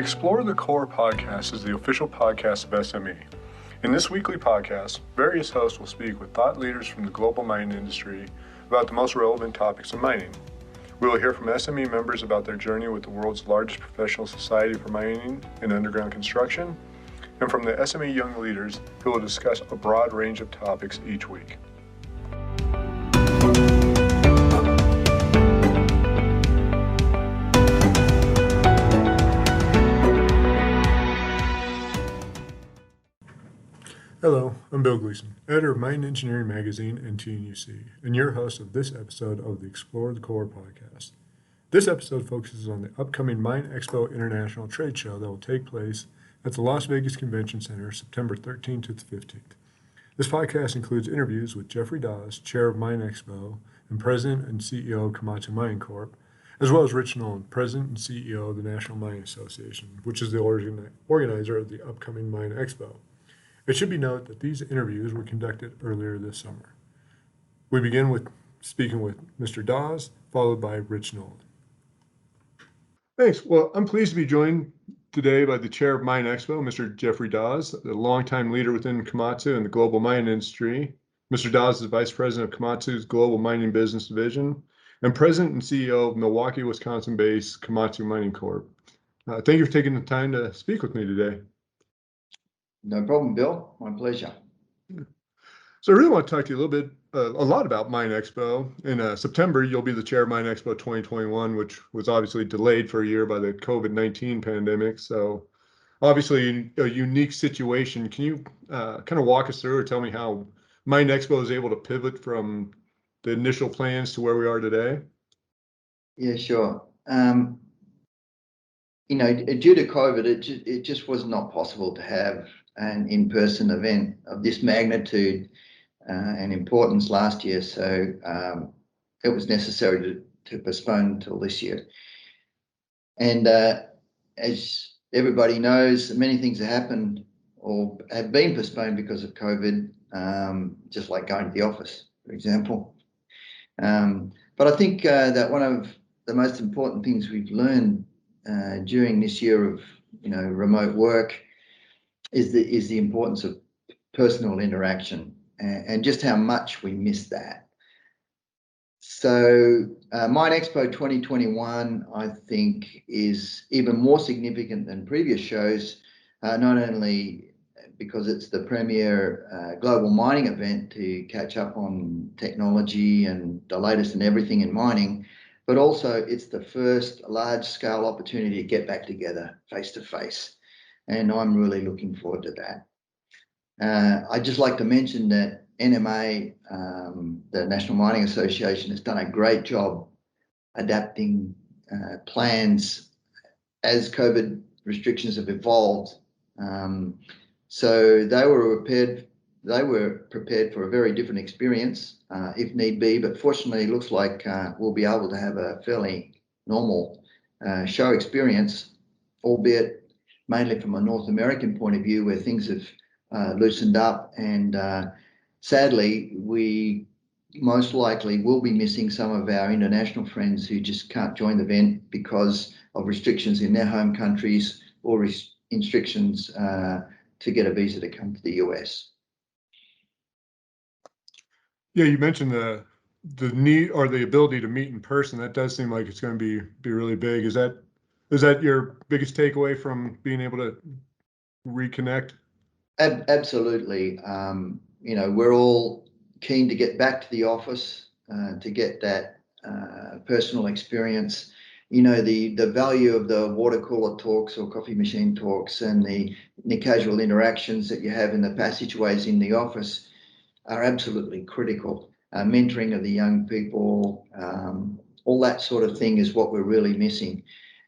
Explore the Core podcast is the official podcast of SME. In this weekly podcast, various hosts will speak with thought leaders from the global mining industry about the most relevant topics in mining. We will hear from SME members about their journey with the world's largest professional society for mining and underground construction, and from the SME Young Leaders, who will discuss a broad range of topics each week. Hello, I'm Bill Gleason, editor of Mine Engineering Magazine and TNUC, and your host of this episode of the Explore the Core podcast. This episode focuses on the upcoming MINExpo International Trade Show that will take place at the Las Vegas Convention Center September 13th to the 15th. This podcast includes interviews with Jeffrey Dawes, chair of MINExpo and president and CEO of Komatsu Mining Corp, as well as Rich Nolan, president and CEO of the National Mining Association, which is the organizer of the upcoming MINExpo. It should be noted that these interviews were conducted earlier this summer. We begin with speaking with Mr. Dawes, followed by Rich Nolan. Thanks. Well, I'm pleased to be joined today by the chair of MINExpo, Mr. Jeffrey Dawes, a longtime leader within Komatsu and the global mining industry. Mr. Dawes is vice president of Komatsu's global mining business division and president and CEO of Milwaukee, Wisconsin-based Komatsu Mining Corp. Thank you for taking the time to speak with me today. No problem, Bill. My pleasure. So I really want to talk to you a lot about MINExpo. In September, you'll be the chair of MINExpo 2021, which was obviously delayed for a year by the COVID-19 pandemic. So obviously a unique situation. Can you kind of walk us through or tell me how MINExpo is able to pivot from the initial plans to where we are today? Yeah, sure. Due to COVID, it just was not possible to have an in-person event of this magnitude and importance last year. So it was necessary to postpone until this year. And as everybody knows, many things have happened or have been postponed because of COVID, just like going to the office, for example. But I think that one of the most important things we've learned during this year of remote work is the importance of personal interaction and just how much we miss that. So MINExpo 2021, I think, is even more significant than previous shows, not only because it's the premier global mining event to catch up on technology and the latest and everything in mining, but also it's the first large-scale opportunity to get back together face-to-face. And I'm really looking forward to that. I'd just like to mention that NMA, the National Mining Association, has done a great job adapting plans as COVID restrictions have evolved. So they were prepared for a very different experience if need be, but fortunately it looks like we'll be able to have a fairly normal show experience, albeit mainly from a North American point of view where things have loosened up. And sadly, we most likely will be missing some of our international friends who just can't join the event because of restrictions in their home countries or restrictions to get a visa to come to the US. Yeah, you mentioned the need or the ability to meet in person. That does seem like it's going to be really big. Is that your biggest takeaway from being able to reconnect? Absolutely. We're all keen to get back to the office to get that personal experience. The value of the water cooler talks or coffee machine talks and the casual interactions that you have in the passageways in the office are absolutely critical. Mentoring of the young people, all that sort of thing is what we're really missing.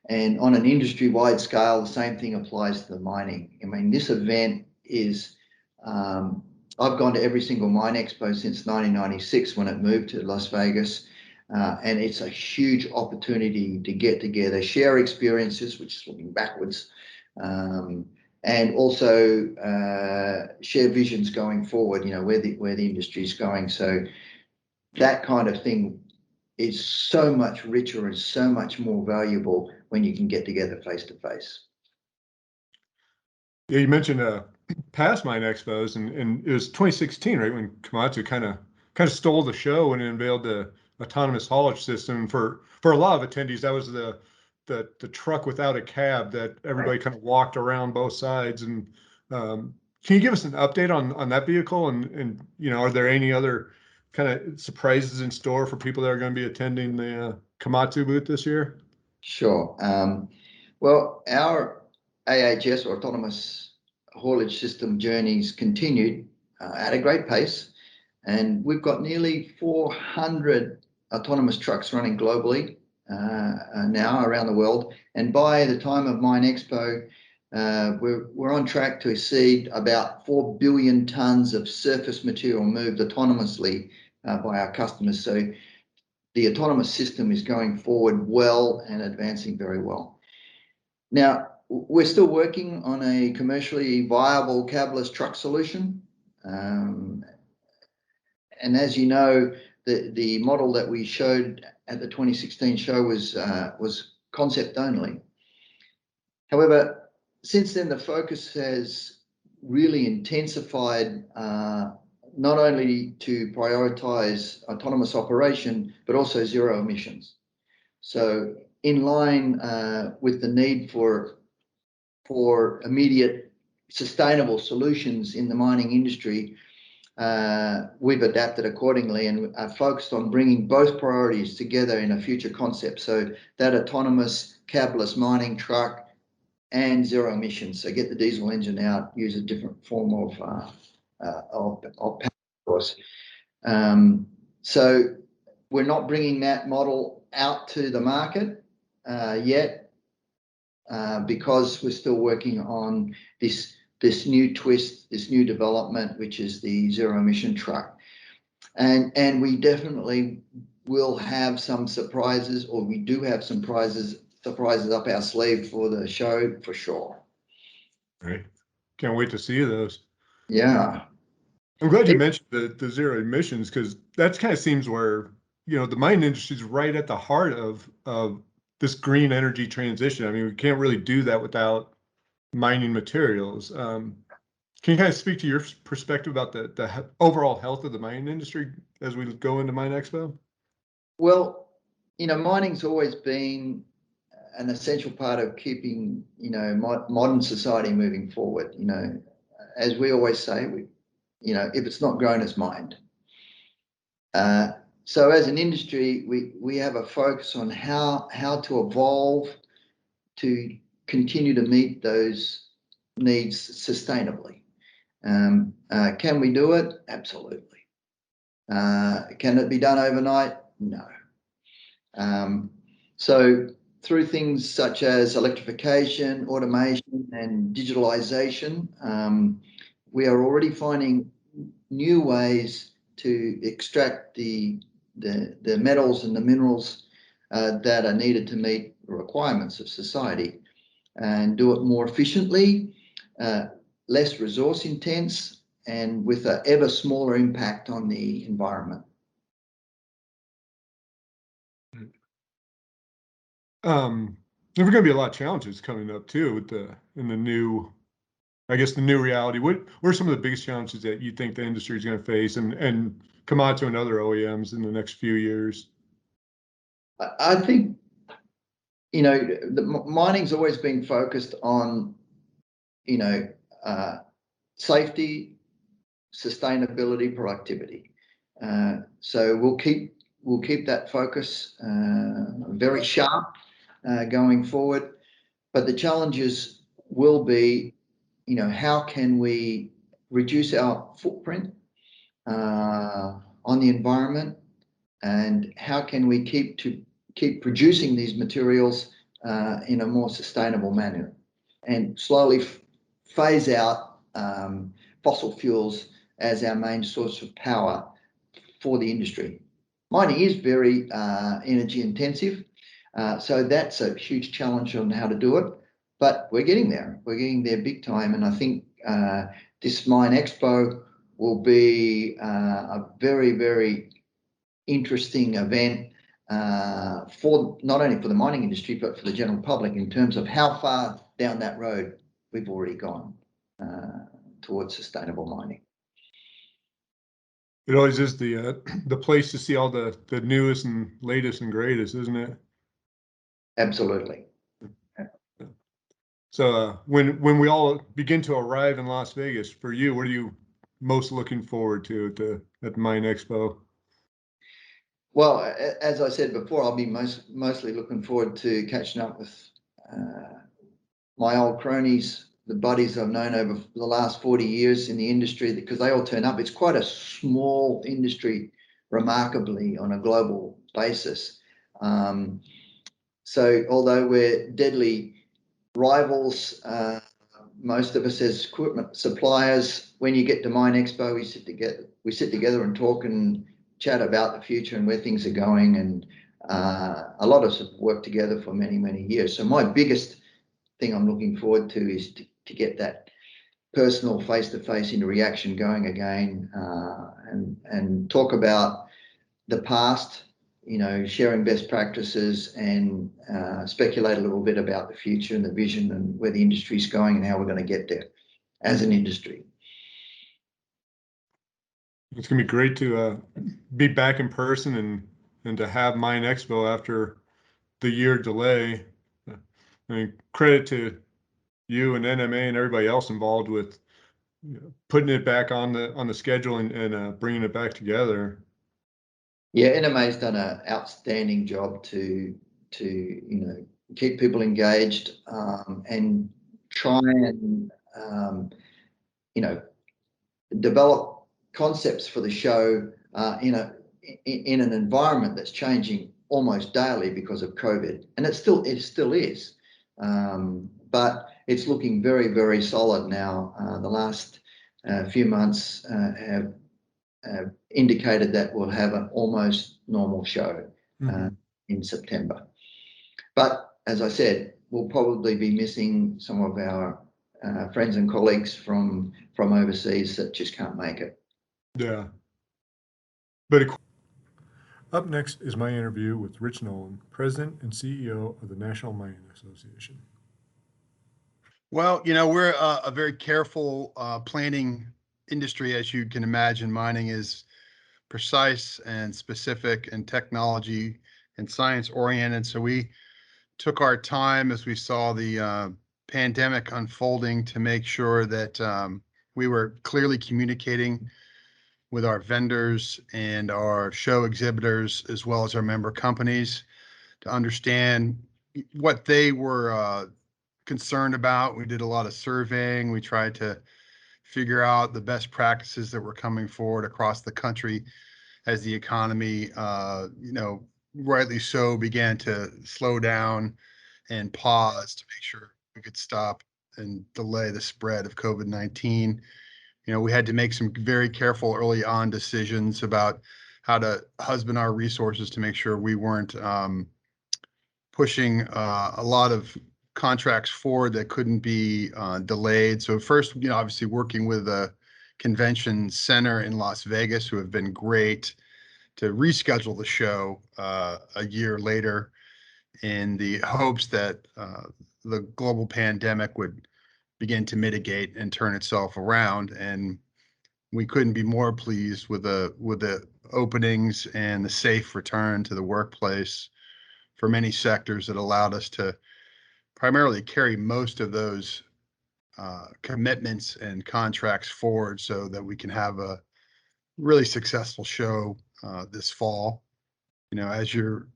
And on an industry-wide scale, the same thing applies to the mining. I mean, this event is, I've gone to every single MINExpo since 1996 when it moved to Las Vegas. And it's a huge opportunity to get together, share experiences, which is looking backwards, and also share visions going forward, where the industry is going. So that kind of thing is so much richer and so much more valuable when you can get together face to face. Yeah, you mentioned past Mine Expos, and it was 2016, right, when Komatsu kind of stole the show and unveiled the autonomous haulage system. For a lot of attendees, that was the truck without a cab that everybody kind of walked around both sides. And can you give us an update on that vehicle? And are there any other kind of surprises in store for people that are going to be attending the Komatsu booth this year? Sure. Well, our AHS, or autonomous haulage system journeys, continued at a great pace, and we've got nearly 400 autonomous trucks running globally now around the world. And by the time of MINExpo, we're on track to exceed about 4 billion tons of surface material moved autonomously by our customers. So the autonomous system is going forward well and advancing very well. Now, we're still working on a commercially viable cabless truck solution. And as you know, the model that we showed at the 2016 show was concept only. However, since then, the focus has really intensified, not only to prioritize autonomous operation, but also zero emissions. So in line with the need for immediate sustainable solutions in the mining industry, we've adapted accordingly and are focused on bringing both priorities together in a future concept. So that autonomous cabless mining truck and zero emissions. So get the diesel engine out, use a different form of power source. So we're not bringing that model out to the market yet because we're still working on this new twist, this new development, which is the zero emission truck. And we definitely will have some surprises, or we do have some surprises up our sleeve for the show for sure. Right. Can't wait to see those. Yeah. I'm glad you mentioned the zero emissions because that kind of seems where, the mining industry is right at the heart of this green energy transition. I mean, we can't really do that without mining materials. Can you kind of speak to your perspective about the overall health of the mining industry as we go into MINExpo? Well, mining's always been an essential part of keeping, modern society moving forward. As we always say, if it's not grown, it's mined. So as an industry, we have a focus on how to evolve to continue to meet those needs sustainably. Can we do it? Absolutely. Can it be done overnight? No. So through things such as electrification, automation, and digitalization, we are already finding new ways to extract the metals and the minerals that are needed to meet the requirements of society and do it more efficiently, less resource intense, and with an ever smaller impact on the environment. There's going to be a lot of challenges coming up too with the new, I guess, the new reality. What are some of the biggest challenges that you think the industry is going to face and Komatsu and other OEMs in the next few years? I think, the mining's always been focused on, safety, sustainability, productivity. So we'll keep that focus very sharp going forward. But the challenges will be, how can we reduce our footprint on the environment, and how can we keep producing these materials in a more sustainable manner, and slowly phase out fossil fuels as our main source of power for the industry. Mining is very energy intensive, so that's a huge challenge on how to do it. But we're getting there. We're getting there big time, and I think this MINExpo will be a very, very interesting event for not only for the mining industry, but for the general public in terms of how far down that road we've already gone. towards sustainable mining. It always is the place to see all the newest and latest and greatest, isn't it? Absolutely. So when we all begin to arrive in Las Vegas, for you, what are you most looking forward to at the MINExpo? Well, as I said before, I'll be mostly looking forward to catching up with my old cronies, the buddies I've known over the last 40 years in the industry, because they all turn up. It's quite a small industry, remarkably, on a global basis. So although we're deadly rivals, most of us as equipment suppliers, when you get to MINExpo, we sit together and talk and chat about the future and where things are going. And a lot of us have worked together for many, many years. So my biggest thing I'm looking forward to is to get that personal face-to-face interaction going again, and talk about the past, sharing best practices, and speculate a little bit about the future and the vision and where the industry's going and how we're going to get there as an industry. It's gonna be great to be back in person and to have MINExpo after the year delay. I mean, credit to you and NMA and everybody else involved with putting it back on the schedule and bringing it back together. Yeah, NMA's done an outstanding job to keep people engaged, and try and develop concepts for the show in an environment that's changing almost daily because of COVID, and it still is, but it's looking very, very solid now. The last few months have indicated that we'll have an almost normal show in September. But as I said, we'll probably be missing some of our friends and colleagues from overseas that just can't make it. Yeah. But up next is my interview with Rich Nolan, President and CEO of the National Mining Association. Well, we're a very careful planning industry, as you can imagine. Mining is precise and specific and technology and science oriented. So we took our time as we saw the pandemic unfolding to make sure that we were clearly communicating with our vendors and our show exhibitors, as well as our member companies, to understand what they were concerned about. We did a lot of surveying. We tried to figure out the best practices that were coming forward across the country as the economy, rightly so, began to slow down and pause to make sure we could stop and delay the spread of COVID-19. We had to make some very careful early on decisions about how to husband our resources to make sure we weren't pushing a lot of contracts forward that couldn't be delayed. So first, obviously working with the convention center in Las Vegas, who have been great, to reschedule the show a year later in the hopes that the global pandemic would begin to mitigate and turn itself around. And we couldn't be more pleased with the openings and the safe return to the workplace for many sectors that allowed us to primarily carry most of those commitments and contracts forward so that we can have a really successful show this fall. As your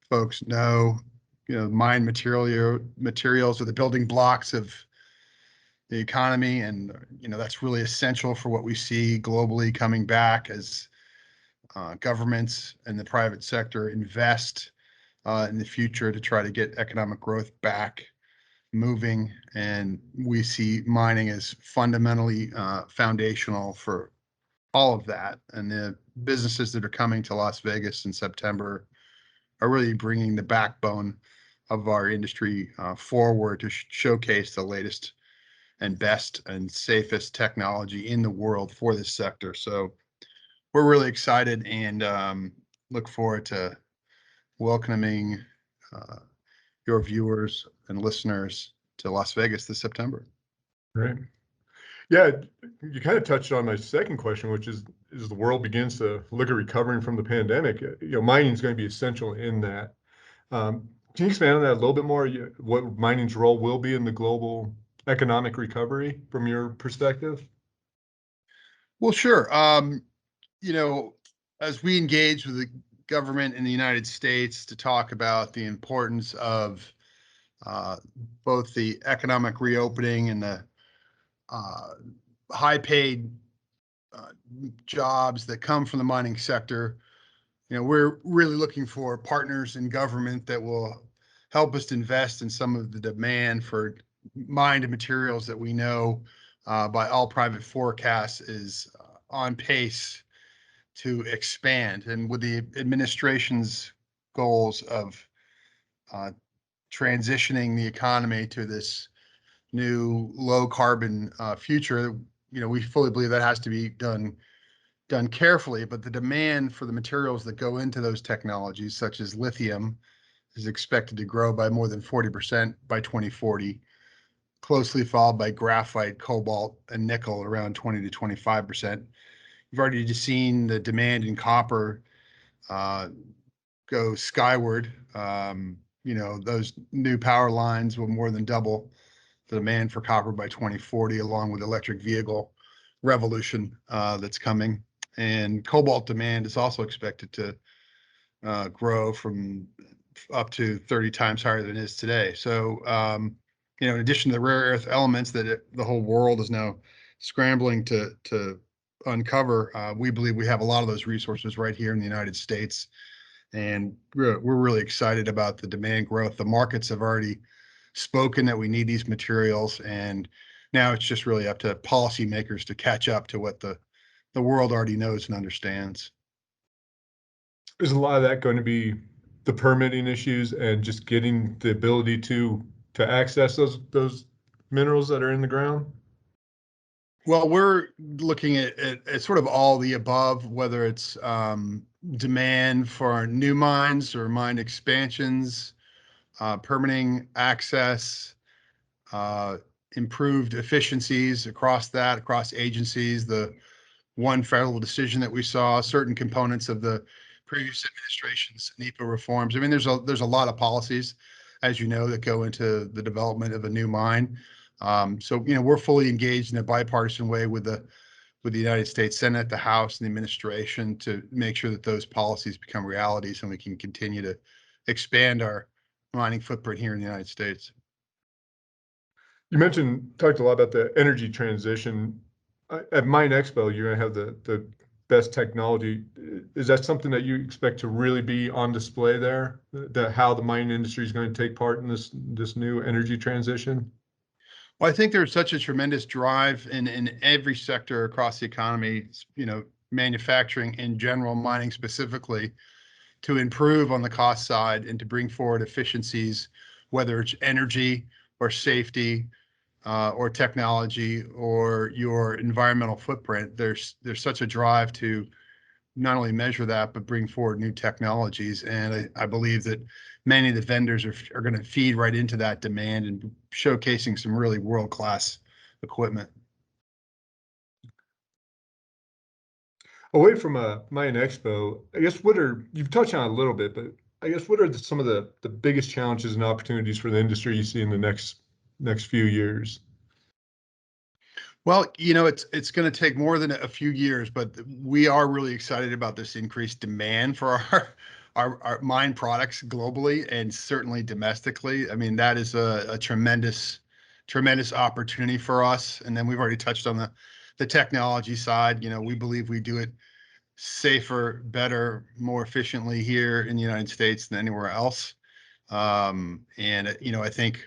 folks know, mine materials are the building blocks of the economy, and that's really essential for what we see globally coming back as governments and the private sector invest in the future to try to get economic growth back moving. And we see mining as fundamentally foundational for all of that. And the businesses that are coming to Las Vegas in September are really bringing the backbone of our industry forward to showcase the latest and best and safest technology in the world for this sector. So we're really excited and look forward to welcoming your viewers and listeners to Las Vegas this September. Right. Yeah, you kind of touched on my second question, which is as the world begins to look at recovering from the pandemic, mining is going to be essential in that. Can you expand on that a little bit more? What mining's role will be in the global economic recovery from your perspective? Well, sure. You know, as we engage with the government in the United States to talk about the importance of uh, both the economic reopening and the uh, high paid uh, jobs that come from the mining sector, we're really looking for partners in government that will help us invest in some of the demand for mined materials that we know by all private forecasts is on pace to expand. And with the administration's goals of uh, transitioning the economy to this new low carbon future, we fully believe that has to be done carefully. But the demand for the materials that go into those technologies, such as lithium, is expected to grow by more than 40% by 2040, closely followed by graphite, cobalt, and nickel around 20 to 25%. You've already just seen the demand in copper uh, go skyward. Those new power lines will more than double the demand for copper by 2040, along with electric vehicle revolution that's coming. And cobalt demand is also expected to grow from up to 30 times higher than it is today. So, in addition to the rare earth elements that the whole world is now scrambling to uncover, we believe we have a lot of those resources right here in the United States, and we're really excited about the demand growth. The markets have already spoken that we need these materials, and now it's just really up to policymakers to catch up to what the world already knows and understands. Is a lot of that going to be the permitting issues and just getting the ability to access those minerals that are in the ground? Well, we're looking at sort of all the above, whether it's demand for new mines or mine expansions, permitting access, uh, improved efficiencies across agencies, the one federal decision that we saw, certain components of the previous administration's NEPA reforms. I mean, there's a lot of policies, as you know, that go into the development of a new mine. So we're fully engaged in a bipartisan way with the United States Senate, the House, and the administration to make sure that those policies become realities and we can continue to expand our mining footprint here in the United States. You talked a lot about the energy transition. At MINExpo, you're going to have the best technology. Is that something that you expect to really be on display there? How the mining industry is going to take part in this new energy transition? Well, I think there's such a tremendous drive in every sector across the economy, manufacturing in general, mining specifically, to improve on the cost side and to bring forward efficiencies, whether it's energy or safety or technology or your environmental footprint. There's such a drive to not only measure that, but bring forward new technologies. And I believe that many of the vendors are going to feed right into that demand and showcasing some really world-class equipment. Away from MINExpo, I guess you've touched on it a little bit, but I guess what are some of the biggest challenges and opportunities for the industry you see in the next few years? Well, it's going to take more than a few years, but we are really excited about this increased demand for our mine products globally and certainly domestically. I mean, that is a tremendous opportunity for us. And then we've already touched on the technology side. We believe we do it safer, better, more efficiently here in the United States than anywhere else. I think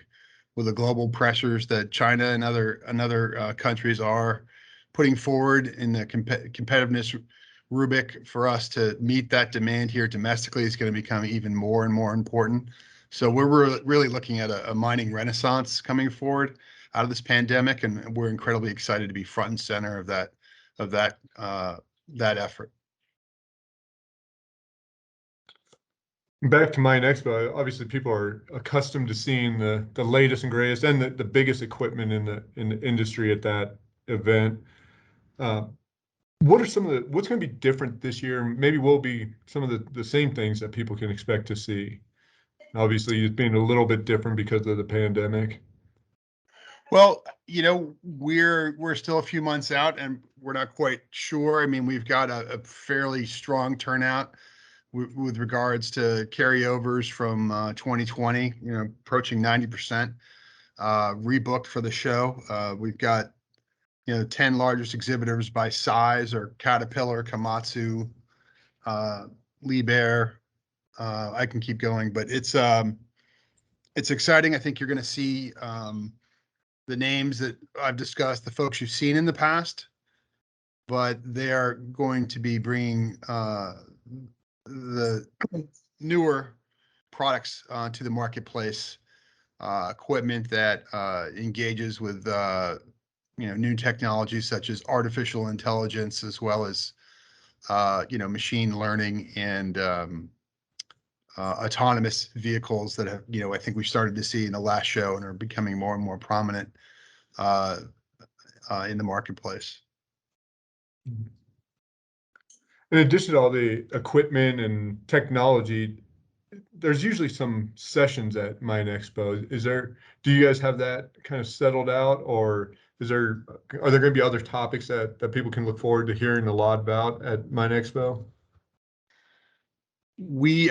with the global pressures that China and other countries are putting forward in the competitiveness rubric for us to meet that demand here domestically is going to become even more and more important. So we're really looking at a mining renaissance coming forward out of this pandemic, and we're incredibly excited to be front and center of that effort. Back to MINExpo, obviously people are accustomed to seeing the latest and greatest and the biggest equipment in the industry at event. Uh, what are some of what's going to be different this year? Maybe will be some of the same things that people can expect to see. Obviously, it's being a little bit different because of the pandemic. Well, we're still a few months out and we're not quite sure. I mean, we've got a fairly strong turnout with regards to carryovers from 2020, approaching 90% rebooked for the show. We've got 10 largest exhibitors by size or Caterpillar, Komatsu, Liebherr. I can keep going, but it's exciting. I think you're going to see the names that I've discussed, the folks you've seen in the past, but they are going to be bringing the newer products to the marketplace, equipment that engages with new technologies such as artificial intelligence, as well as machine learning and autonomous vehicles that have, I think we started to see in the last show and are becoming more and more prominent in the marketplace. In addition to all the equipment and technology, there's usually some sessions at MINExpo. Do you guys have that kind of settled out, or are there going to be other topics that people can look forward to hearing a lot about at MINExpo? We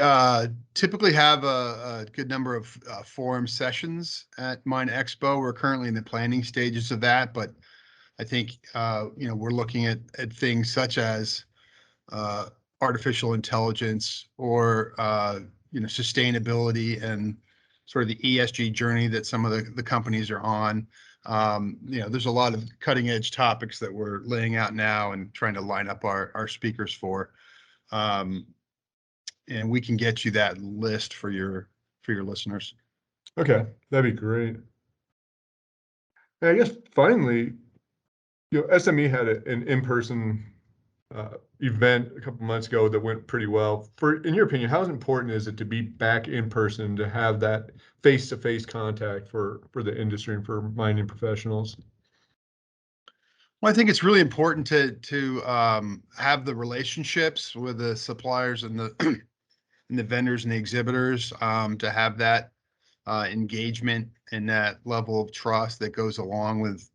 typically have a good number of forum sessions at MINExpo. We're currently in the planning stages of that, but I think we're looking at things such as artificial intelligence or sustainability and sort of the ESG journey that some of the companies are on. There's a lot of cutting edge topics that we're laying out now and trying to line up our speakers for. And we can get you that list for your listeners. Okay, that'd be great. And I guess finally, SME had an in-person event a couple months ago that went pretty well. In your opinion, how important is it to be back in person, to have that face-to-face contact for the industry and for mining professionals? Well, I think it's really important to have the relationships with the suppliers and the and the vendors and the exhibitors, to have that engagement and that level of trust that goes along with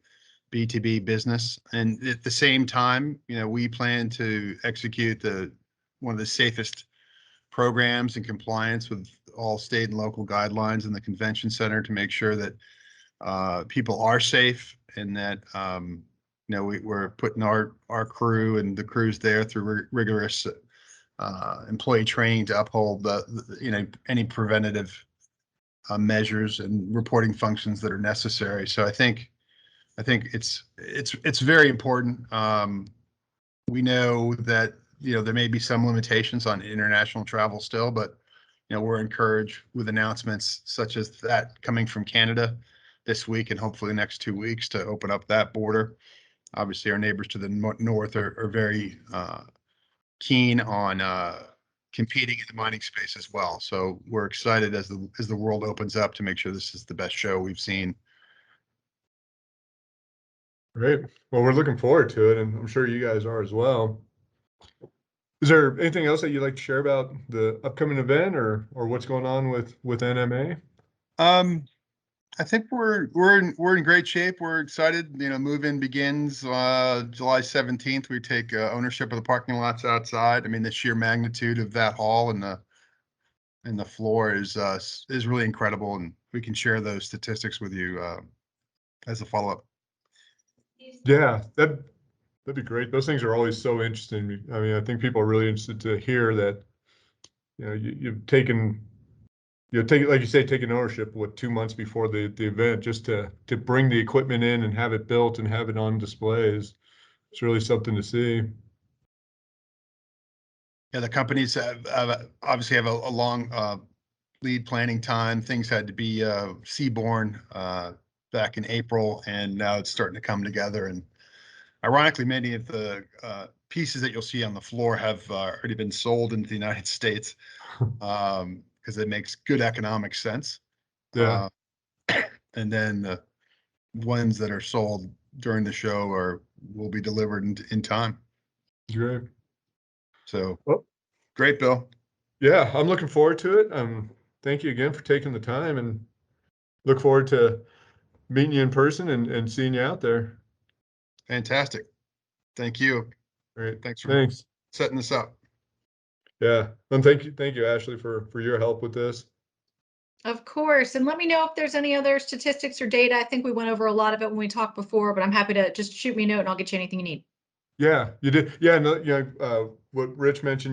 B2B business. And at the same time, we plan to execute one of the safest programs in compliance with all state and local guidelines in the convention center to make sure that people are safe and that we're putting our crew and the crews there through rigorous employee training to uphold any preventative measures and reporting functions that are necessary. So I think it's very important. We know that there may be some limitations on international travel still, but we're encouraged with announcements such as that coming from Canada this week and hopefully the next 2 weeks to open up that border. Obviously, our neighbors to the north are very keen on competing in the mining space as well. So we're excited as the world opens up to make sure this is the best show we've seen. Great. Well, we're looking forward to it, and I'm sure you guys are as well. Is there anything else that you'd like to share about the upcoming event or what's going on with NMA? I think we're in great shape. We're excited. Move-in begins July 17th. We take ownership of the parking lots outside. I mean, the sheer magnitude of that hall and the floor is really incredible, and we can share those statistics with you as a follow-up. Yeah, that'd be great. Those things are always so interesting. I mean, I think people are really interested to hear that, you've taken, like you say, taking ownership, 2 months before the event, just to bring the equipment in and have it built and have it on display it's really something to see. Yeah, the companies obviously have a long lead planning time. Things had to be seaborne back in April, and now it's starting to come together. And ironically, many of the pieces that you'll see on the floor have already been sold into the United States because it makes good economic sense. Yeah. And then the ones that are sold during the show will be delivered in time. Great. So Well, great, Bill. yeah, I'm looking forward to it. Thank you again for taking the time, and look forward to meeting you in person and seeing you out there. Fantastic. Thank you. Great. Thanks for Thanks. setting this up. Yeah. And thank you, Ashley, for your help with this. Of course. And let me know if there's any other statistics or data. I think we went over a lot of it when we talked before, but I'm happy to just shoot me a note and I'll get you anything you need. Yeah, you did. Yeah, no, yeah. What Rich mentioned.